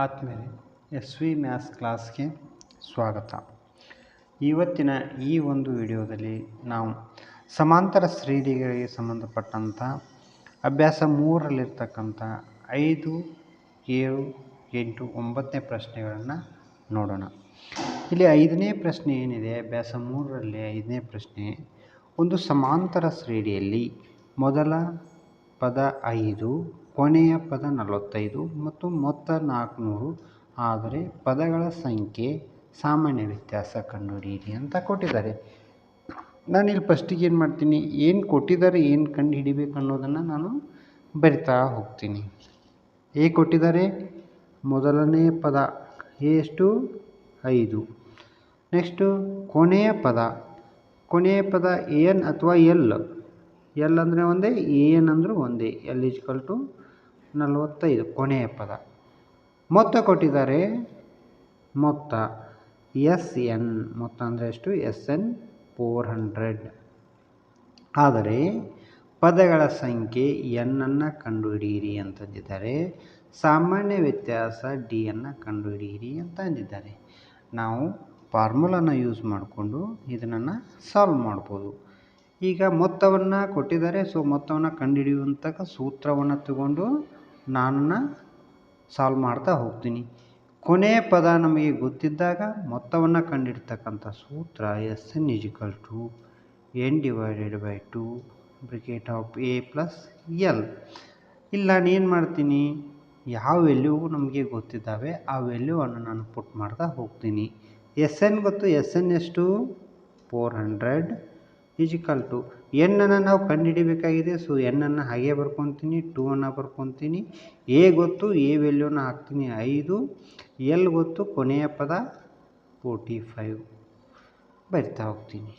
ಆತ್ಮೀಯರೇ, S V maths ಕ್ಲಾಸ್ಗೆ ಸ್ವಾಗತ. ಇವತ್ತಿನ ಈ ಒಂದು ವಿಡಿಯೋದಲ್ಲಿ ನಾವು ಸಮಾಂತರ ಶ್ರೇಣಿಗಳಿಗೆ ಸಂಬಂಧಪಟ್ಟಂಥ ಅಭ್ಯಾಸ 3ರಲ್ಲಿರ್ತಕ್ಕಂಥ 5, 7, 8, 9ನೇ ಪ್ರಶ್ನೆಗಳನ್ನು ನೋಡೋಣ. ಇಲ್ಲಿ 5ನೇ ಪ್ರಶ್ನೆ ಏನಿದೆ, ಅಭ್ಯಾಸ 3ರಲ್ಲಿ 5ನೇ ಪ್ರಶ್ನೆ, ಒಂದು ಸಮಾಂತರ ಶ್ರೇಣಿಯಲ್ಲಿ ಮೊದಲ ಪದ 5, ಕೊನೆಯ ಪದ 45 ಮತ್ತು ಮೊತ್ತ 400 ಆದರೆ ಪದಗಳ ಸಂಖ್ಯೆ ಸಾಮಾನ್ಯ ವ್ಯತ್ಯಾಸ ಕಂಡುಹಿಡಿಯಿರಿ ಅಂತ ಕೊಟ್ಟಿದ್ದಾರೆ. ನಾನಿಲ್ಲಿ ಫಸ್ಟಿಗೆ ಏನು ಮಾಡ್ತೀನಿ, ಏನು ಕೊಟ್ಟಿದ್ದಾರೆ, ಏನು ಕಂಡು ಹಿಡಿಬೇಕು ಅನ್ನೋದನ್ನು ನಾನು ಬರಿತಾ ಹೋಗ್ತೀನಿ. ಕೊಟ್ಟಿದ್ದಾರೆ, ಮೊದಲನೇ ಪದ ಎಷ್ಟು 5. ನೆಕ್ಸ್ಟು ಕೊನೆಯ ಪದ ಎನ್ ಅಥವಾ ಎಲ್ ಅಂದರೆ ಒಂದೇ, ಎನ್ ಅಂದರೂ ಒಂದೇ. ಎಲ್ = 45 ಕೊನೆಯ ಪದ. ಮೊತ್ತ ಕೊಟ್ಟಿದ್ದಾರೆ, ಮೊತ್ತ SN, ಮೊತ್ತ ಅಂದರೆ ಎಷ್ಟು SN 400. ಆದರೆ ಪದಗಳ ಸಂಖ್ಯೆ Nನ್ನು ಕಂಡುಹಿಡಿಯಿರಿ ಅಂತಂದಿದ್ದಾರೆ. ಸಾಮಾನ್ಯ ವ್ಯತ್ಯಾಸ Dಯನ್ನು ಕಂಡುಹಿಡಿಯಿರಿ ಅಂತ ಅಂದಿದ್ದಾರೆ. ನಾವು ಫಾರ್ಮುಲಾನ ಯೂಸ್ ಮಾಡಿಕೊಂಡು ಇದನ್ನು ಸಾಲ್ವ್ ಮಾಡ್ಬೋದು. ಈಗ ಮೊತ್ತವನ್ನು ಕೊಟ್ಟಿದ್ದಾರೆ, ಸೊ ಮೊತ್ತವನ್ನು ಕಂಡುಹಿಡಿಯುವಂಥ ಸೂತ್ರವನ್ನು ತಗೊಂಡು ನಾನು ಸಾಲ್ವ್ ಮಾಡ್ತಾ ಹೋಗ್ತೀನಿ. ಕೊನೆಯ ಪದ ನಮಗೆ ಗೊತ್ತಿದ್ದಾಗ ಮೊತ್ತವನ್ನು ಕಂಡುಹಿಡ್ತಕ್ಕಂಥ ಸೂತ್ರ SN = N/2 bracket of A + L. ಇಲ್ಲಿ ನಾನು ಏನು ಮಾಡ್ತೀನಿ, ಯಾವ ವ್ಯಾಲ್ಯೂ ನಮಗೆ ಗೊತ್ತಿದ್ದಾವೆ ಆ ವ್ಯಾಲ್ಯೂವನ್ನು ನಾನು ಪುಟ್ ಮಾಡ್ತಾ ಹೋಗ್ತೀನಿ. SN ಗೊತ್ತು, SN ಎಷ್ಟು 400 = ಎನ್ನನ್ನು ನಾವು ಕಂಡುಹಿಡಿಬೇಕಾಗಿದೆ. ಸೊ ಎನ್ನನ್ನು ಹಾಗೆ ಬರ್ಕೊತೀನಿ, 2 ಬರ್ಕೊತೀನಿ. ಎ ಗೊತ್ತು, ಎ ವ್ಯಾಲ್ಯೂನ ಹಾಕ್ತೀನಿ 5. ಎಲ್ ಗೊತ್ತು, ಕೊನೆಯ ಪದ 45 ಬರಿತಾ ಹೋಗ್ತೀನಿ.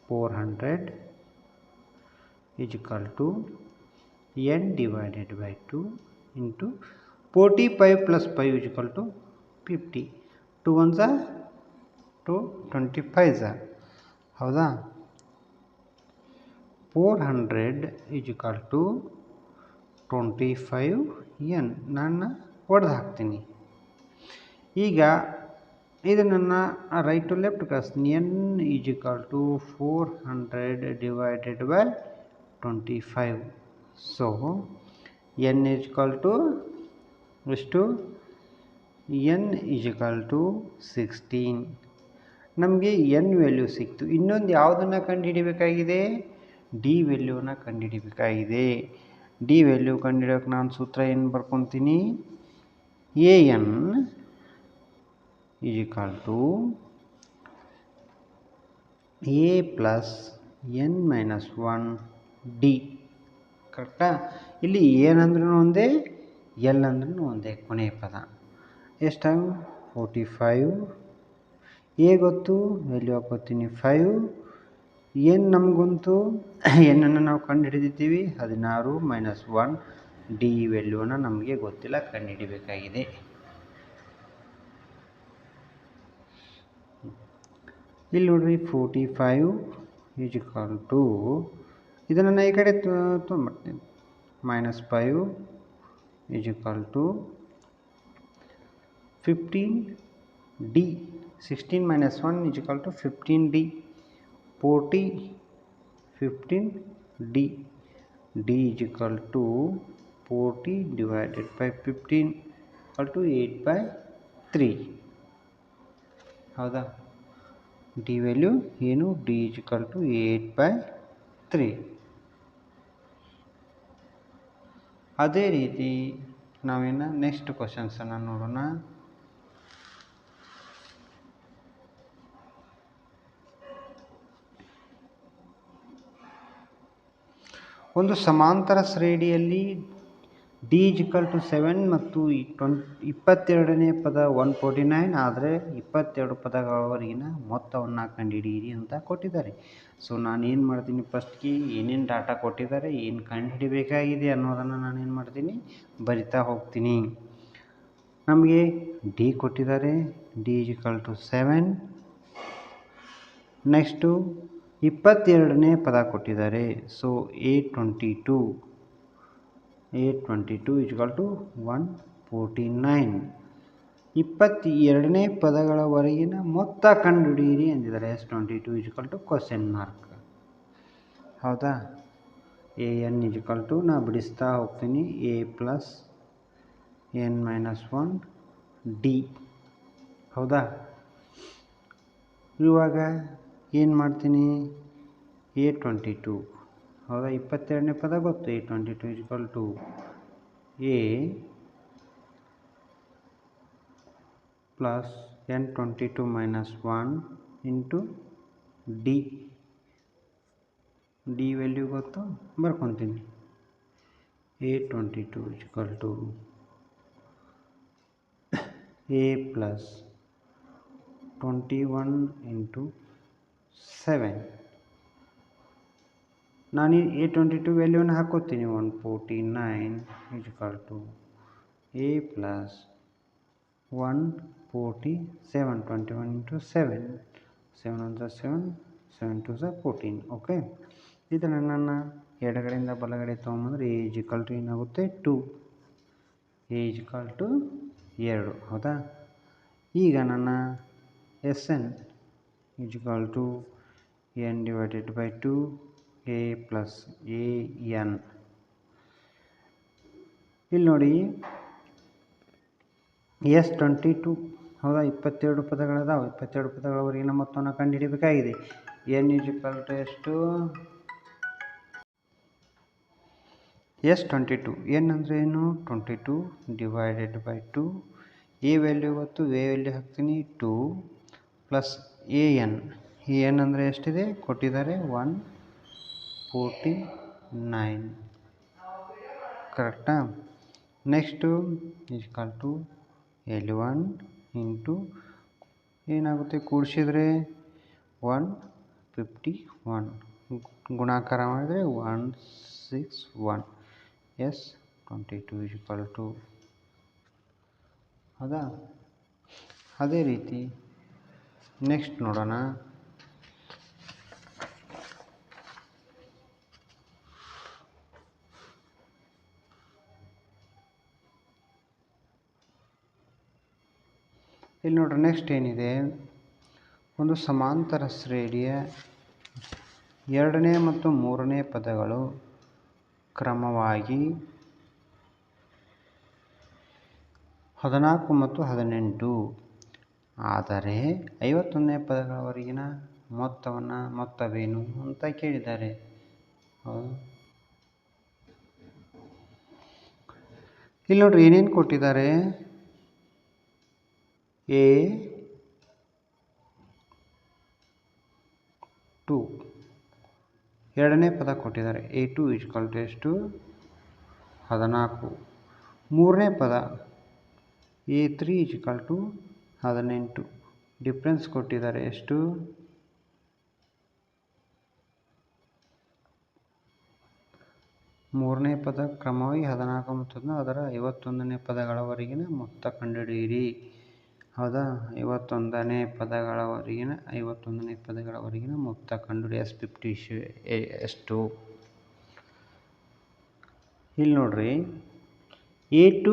400 = N/2 into 45 + 5 = 50. 2 1s are 2, 25s are. ಹೌದಾ? 400 = 25N. ನಾನು ಹೊಡೆದು ಹಾಕ್ತೀನಿ. ಈಗ ಇದನ್ನು ರೈಟ್ ಟು ಲೆಫ್ಟ್ ಕಳಿಸ್ತೀನಿ. N = 400 / 25. ಸೊ N = ಎಷ್ಟು? N = 16. ನಮಗೆ N ವ್ಯಾಲ್ಯೂ ಸಿಕ್ತು. ಇನ್ನೊಂದು ಯಾವುದನ್ನು ಕಂಡುಹಿಡಿಬೇಕಾಗಿದೆ? ಡಿ ವ್ಯಾಲ್ಯೂನ ಕಂಡುಹಿಡಿಬೇಕಾಗಿದೆ. ಡಿ ವ್ಯಾಲ್ಯೂ ಕಂಡುಹಿಡಿಯೋಕೆ ನಾನು ಸೂತ್ರ ಏನು ಬರ್ಕೊತೀನಿ, AN = A + N-1D. ಕರೆಕ್ಟಾ? ಇಲ್ಲಿ ಏನಂದ್ರೂ ಒಂದೇ, ಎಲ್ ಅಂದ್ರೂ ಒಂದೇ ಕೊನೆಯ ಪದ. ಎಷ್ಟು 45. ಎ ಗೊತ್ತು, ವ್ಯಾಲ್ಯೂ ಹಾಕೋತೀನಿ 5. ಏನು ನಮಗಂತೂ ಏನನ್ನು ನಾವು ಕಂಡು ಹಿಡಿದಿದ್ದೀವಿ 16 - 1. ಡಿ ವ್ಯಾಲ್ಯೂನ ನಮಗೆ ಗೊತ್ತಿಲ್ಲ, ಕಂಡುಹಿಡಿಬೇಕಾಗಿದೆ. ಇಲ್ಲಿ ನೋಡ್ರಿ 45 = ಇದನ್ನು ಈ ಕಡೆ ತೊಗೊಂಡ್ಬರ್ತೀನಿ. -5 = 15D. 16 - 1 = 15D. 40 15D. D = 40 / 15 = 8/3. ಹೌದಾ? ಡಿ ವ್ಯಾಲ್ಯೂ ಏನು? D = 8/3. ಅದೇ ರೀತಿ ನಾವೇನು ನೆಕ್ಸ್ಟ್ ಕ್ವಶನ್ಸನ್ನು ನೋಡೋಣ. ಒಂದು ಸಮಾಂತರ ಶ್ರೇಣಿಯಲ್ಲಿ D = 7 ಮತ್ತು 22ನೇ ಪದ 149 ಆದರೆ 22 ಪದಗಳವರೆಗಿನ ಮೊತ್ತವನ್ನು ಕಂಡುಹಿಡಿಯಿರಿ ಅಂತ ಕೊಟ್ಟಿದ್ದಾರೆ. ಸೊ ನಾನು ಏನು ಮಾಡ್ತೀನಿ, ಫಸ್ಟ್ಗೆ ಏನೇನು ಡಾಟಾ ಕೊಟ್ಟಿದ್ದಾರೆ, ಏನು ಕಂಡುಹಿಡಿಬೇಕಾಗಿದೆ ಅನ್ನೋದನ್ನು ನಾನೇನು ಮಾಡ್ತೀನಿ, ಬರಿತಾ ಹೋಗ್ತೀನಿ. ನಮಗೆ D ಕೊಟ್ಟಿದ್ದಾರೆ, D = 7. ನೆಕ್ಸ್ಟು 22ನೇ ಪದ ಕೊಟ್ಟಿದ್ದಾರೆ. So A22 = 149. 22ನೇ ಪದಗಳವರೆಗಿನ ಮೊತ್ತ ಕಂಡುಹಿಡಿಯಿರಿ ಎಂದಿದ್ದಾರೆ. S22 = question mark. ಹೌದಾ? AN = ನಾ ಬಿಡಿಸ್ತಾ ಹೋಗ್ತೀನಿ, A+N-1D. ಹೌದಾ? ಇವಾಗ ಏನು ಮಾಡ್ತೀನಿ, A22. ಹೌದಾ? 22ನೇ ಪದ ಗೊತ್ತು. A22 = A+N22-1 into D. D value ಗೊತ್ತು, ಬರ್ಕೊತೀನಿ. A22 = A+21 into 7. ನಾನು A22 ವ್ಯಾಲ್ಯೂನ ಹಾಕೋತೀನಿ. 149 = A+147. 21 ಇಂಟು 7. 7 1 7, 7 2 14. ಓಕೆ, ಇದನ್ನು ನನ್ನ ಎಡಗಡೆಯಿಂದ ಬಲಗಡೆ ತೊಗೊಂಬಂದ್ರೆ A = ಏನಾಗುತ್ತೆ, 2. A = 2. ಹೌದಾ? ಈಗ ನನ್ನ SN = N/2 A+AN. ಇಲ್ಲಿ ನೋಡಿ, S22. ಹೌದಾ? 22 ಪದಗಳದಾವೆ. 22 ಪದಗಳವರೆಗಿನ ಮೊತ್ತವನ್ನು ಕಂಡುಹಿಡಿಯಬೇಕಾಗಿದೆ. N = ಎಷ್ಟು? S22. N ಅಂದರೆ ಏನು? 22/2. A ವ್ಯಾಲ್ಯೂ ಗೊತ್ತು, A ವ್ಯಾಲ್ಯೂ ಹಾಕ್ತೀನಿ, 2 ಪ್ಲಸ್ AN. AN ಅಂದರೆ ಎಷ್ಟಿದೆ ಕೊಟ್ಟಿದ್ದಾರೆ? 149. ಕರೆಕ್ಟಾ? ನೆಕ್ಸ್ಟು L1 ಇಂಟು ಏನಾಗುತ್ತೆ, ಕೂಡಿಸಿದ್ರೆ 151. ಗುಣಾಕಾರ ಮಾಡಿದರೆ 161. S22 = ಹೌದಾ? ಅದೇ ರೀತಿ ನೆಕ್ಸ್ಟ್ ನೋಡೋಣ. ಇಲ್ಲಿ ನೋಡ್ರಿ, ನೆಕ್ಸ್ಟ್ ಏನಿದೆ, ಒಂದು ಸಮಾಂತರ ಶ್ರೇಣಿಯ 2ನೇ ಮತ್ತು 3ನೇ ಪದಗಳು ಕ್ರಮವಾಗಿ 14 ಮತ್ತು 18. ಆದರೆ 51ನೇ ಪದಗಳವರೆಗಿನ ಮೊತ್ತವೇನು ಅಂತ ಕೇಳಿದ್ದಾರೆ. ಇಲ್ಲಿ ನೋಡ್ರಿ, ಏನೇನು ಕೊಟ್ಟಿದ್ದಾರೆ. A2 2ನೇ ಪದ ಕೊಟ್ಟಿದ್ದಾರೆ. A2 = ಎಷ್ಟು? 14. 3ನೇ ಪದ A3 = 18. ಡಿಫ್ರೆನ್ಸ್ ಕೊಟ್ಟಿದ್ದಾರೆ ಎಷ್ಟು? 3ನೇ ಪದ ಕ್ರಮವಾಗಿ 14 ಮತ್ತು ಅದರ 51ನೇ ಪದಗಳವರೆಗಿನ ಮೊತ್ತ ಕಂಡುಹಿಡಿಯಿರಿ. ಹೌದಾ? 51ನೇ ಪದಗಳವರೆಗಿನ ಮೊತ್ತ ಕಂಡುಹಿಡಿ. S50 ಎಷ್ಟು? ಇಲ್ಲಿ ನೋಡ್ರಿ, A2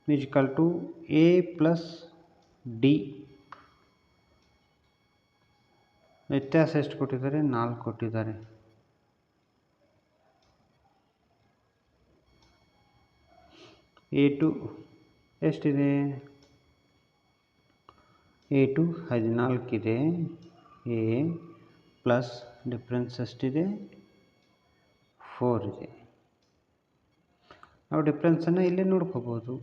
= A+D. ವ್ಯತ್ಯಾಸ ಎಷ್ಟು ಕೊಟ್ಟಿದ್ದಾರೆ? 4 ಕೊಟ್ಟಿದ್ದಾರೆ. A2 ಎಷ್ಟಿದೆ? A2 14 ಇದೆ. A ಪ್ಲಸ್ ಡಿಫ್ರೆನ್ಸ್ ಎಷ್ಟಿದೆ? 4 ಇದೆ. ನಾವು ಡಿಫ್ರೆನ್ಸನ್ನು ಇಲ್ಲೇ ನೋಡ್ಕೋಬೋದು.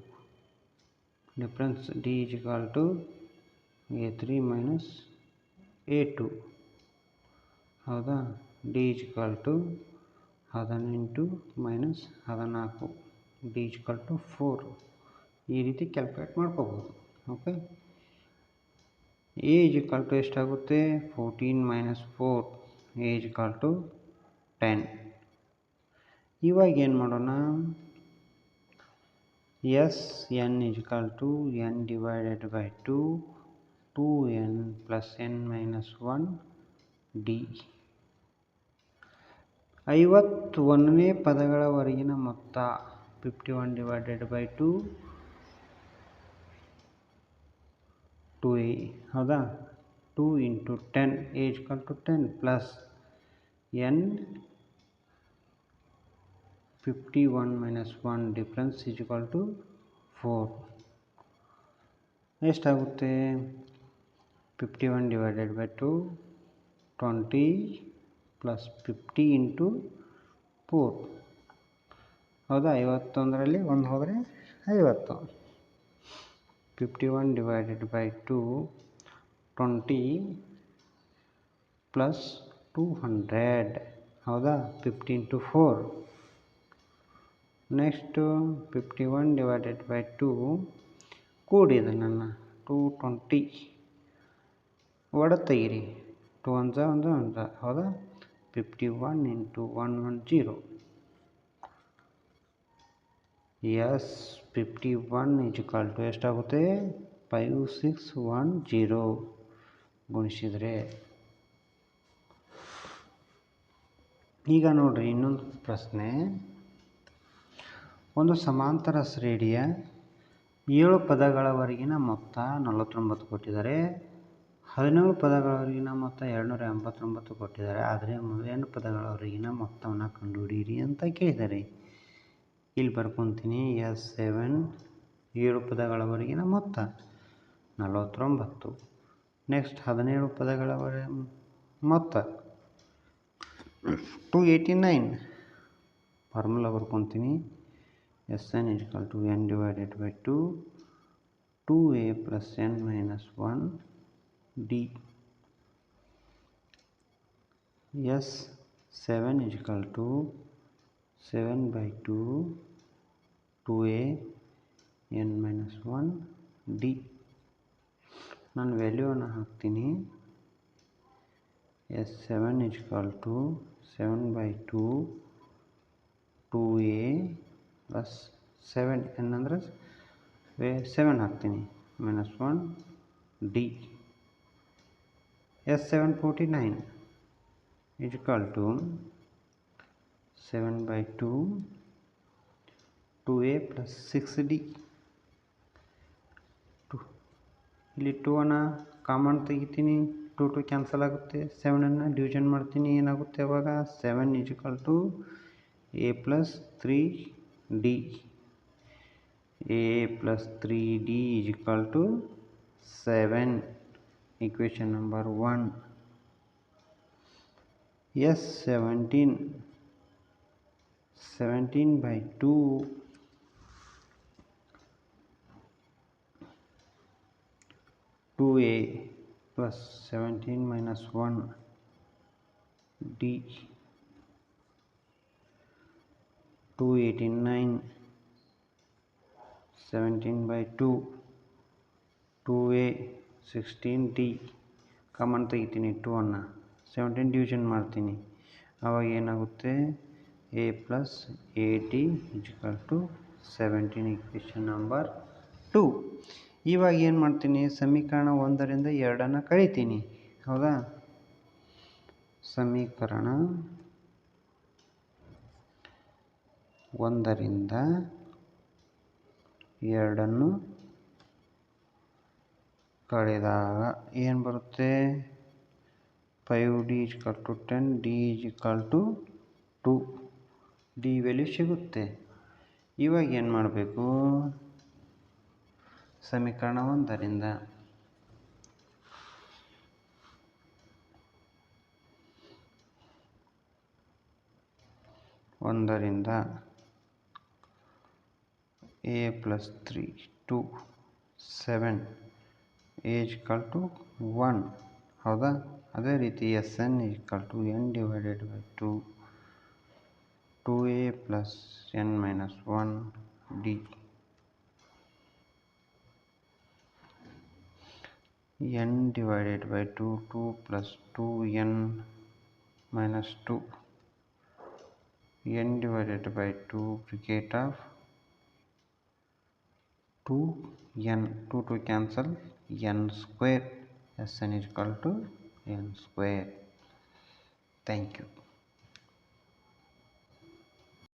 Difference D = A3 - A2. ಹೌದಾ? D = 18 - 14. D = 4. ಈ ರೀತಿ ಕ್ಯಾಲ್ಕುಲೇಟ್ ಮಾಡ್ಕೋಬೋದು. ಓಕೆ, A = ಎಷ್ಟಾಗುತ್ತೆ? 14 - 4. A = 10. ಇವಾಗ ಏನು ಮಾಡೋಣ? SN = N/2 2N + N-1D. 51ನೇ ಪದಗಳವರೆಗಿನ ಮೊತ್ತ 51/2 2a ಹೌದಾ. 2 into 10 a equal to 10 plus n 51 minus 1 difference is equal to 4 ಎಷ್ಟಾಗುತ್ತೆ. 51 ಡಿವೈಡೆಡ್ ಬೈ 2 20 ಪ್ಲಸ್ 50 ಇಂಟು 4 ಹೌದಾ. 51ರಲ್ಲಿ 1 ಹೋದರೆ 50. 51 ಡಿವೈಡೆಡ್ ಬೈ 2 20 ಪ್ಲಸ್ 200 ಹೌದಾ. 50 ಇಂಟು 4 ನೆಕ್ಸ್ಟು 51 ಡಿವೈಡೆಡ್ ಬೈ 2 ಕೂಡಿದೆ ನನ್ನ 220 ಒಡ ತೆಗಿರಿ 2 1 1 1 ಹೌದಾ. 51 ಇಂಟು 110 ಎಸ್ 51 ಈಸ್ ಈಕ್ವಲ್ ಟು ಎಷ್ಟಾಗುತ್ತೆ 5610 ಗುಣಿಸಿದರೆ. ಈಗ ನೋಡ್ರಿ ಇನ್ನೊಂದು ಪ್ರಶ್ನೆ. ಒಂದು ಸಮಾಂತರ ಶ್ರೇಣಿಯ 7 ಪದಗಳವರೆಗಿನ ಮೊತ್ತ 49 ಕೊಟ್ಟಿದ್ದಾರೆ. 17 ಪದಗಳವರೆಗಿನ ಮೊತ್ತ 289 ಕೊಟ್ಟಿದ್ದಾರೆ. ಆದರೆ 8 ಪದಗಳವರೆಗಿನ ಮೊತ್ತವನ್ನು ಕಂಡುಹಿಡಿಯಿರಿ ಅಂತ ಕೇಳಿದ್ದಾರೆ. ಇಲ್ಲಿ ಬರ್ಕೊತೀನಿ. S7 ಪದಗಳವರೆಗಿನ ಮೊತ್ತ 49. ನೆಕ್ಸ್ಟ್ 17 ಪದಗಳವರೆಗೆ ಮೊತ್ತ 289. Formula ಬರ್ಕೊತೀನಿ. Sn is equal to n divided by 2 2a plus n minus 1 d. S7 is equal to 7 by 2 2a n minus 1 d. ನಾನು ವ್ಯಾಲ್ಯೂವನ್ನು ಹಾಕ್ತೀನಿ. S7 is equal to 7 by 2 2a plus 7 n ಅಂದರೆ 7 ಹಾಕ್ತೀನಿ minus 1 D. S749 is equal to 7 by 2 2a plus 6d. ಇಲ್ಲಿ 2 common ತೆಗಿತೀನಿ. 2 cancel ಆಗುತ್ತೆ. 7 division ಮಾಡ್ತೀನಿ. ಏನಾಗುತ್ತೆ ಅವಾಗ 7 is equal to a plus 3d. a plus 3d is equal to 7. Equation number 1. S17 by 2 2a plus 17 minus 1 d. 289 17 by 2 2a 16d. Common ತೆಗಿತೀನಿ 2 17 division ಮಾಡ್ತೀನಿ. ಆವಾಗ ಏನಾಗುತ್ತೆ a plus 8d is equal to 17. Equation number 2. ಇವಾಗ ಏನು ಮಾಡ್ತೀನಿ ಸಮೀಕರಣ 1ರಿಂದ 2 ಕಳಿತೀನಿ ಹೌದಾ. ಸಮೀಕರಣ 1ರಿಂದ 2 ಕಳೆದಾಗ ಏನು ಬರುತ್ತೆ 5d is equal to 10 d is equal to 2 d value ಸಿಗುತ್ತೆ. ಇವಾಗ ಏನು ಮಾಡಬೇಕು ಸಮೀಕರಣ 1ರಿಂದ a plus 3 2 7 a is equal to 1 ಹೌದಾ. ಅದೇ ರೀತಿ Sn is equal to n divided by 2 2a plus n minus 1 d. n divided by 2 2 plus 2n minus 2 n divided by 2 bracket of 2n 2 cancel n square. Sn is equal to n square. Thank you.